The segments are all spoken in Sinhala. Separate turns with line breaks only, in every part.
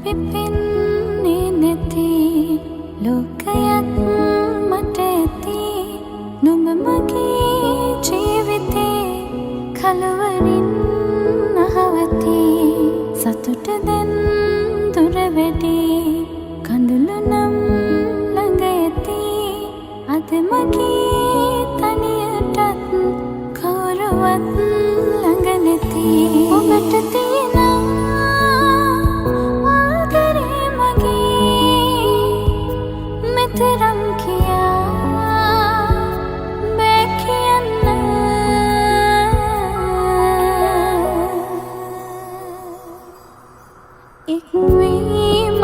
පිපෙන්නේ නැති ලෝකයක් මට ඇති නුඹ මගේ ජීවිතේ කලවරින් අහවති සතුට දැන් දුර වැඩි කඳුළු නම් ළඟ ඇති අද මගේ තනියටත් කවුරුවත් ළඟ නැති ඔබට තියෙන ආදරේ මගේ මෙතරම් කියා බෑ කියන්න ඉක්වීමක්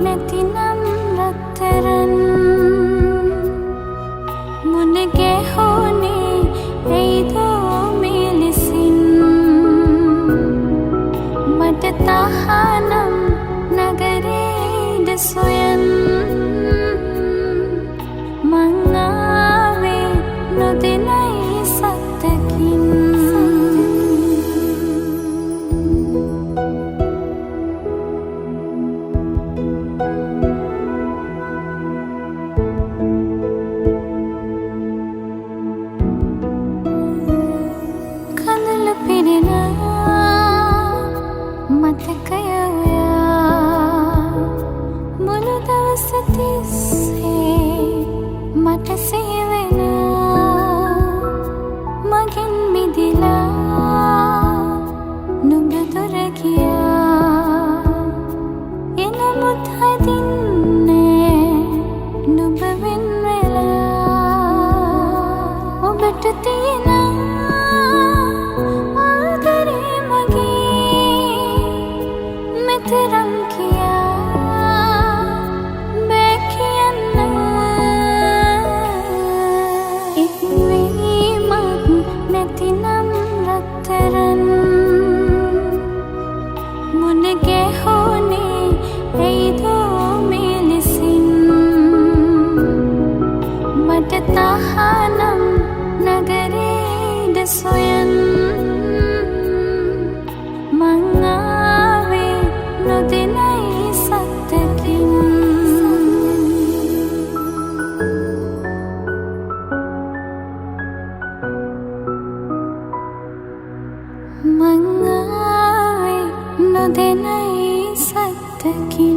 නැතිනම් රත්තරන් මුණ ගැහුනේ ඇයිදෝ මේ ලෙසින් මට තහනම් නගරේද සොයන් මං ආවේ නොදෙනයි සත්තකින් කඳුළු පිරෙන මතකය ඔයා මුළු දවස තිස්සේ මට සිහිවෙන මගෙන් මිදිලා නුඹ දුර ගියා එනමුත් හදින්නේ නුඹ වෙන් වෙලා ඔබට තියෙන ආදරේ මගේ මෙතරම් කියා බෑ කියන්න ඉක්වීමක් නැතිනම් රත්තරන් මුණ ගැහුනේ ඇයිදෝ මේ ලෙසින් මට තහනම් නගරේද සොයන් මං ආවේ නොදෙනයි සත්තකින් මං ආවේ නොදෙනයි සත්තකින්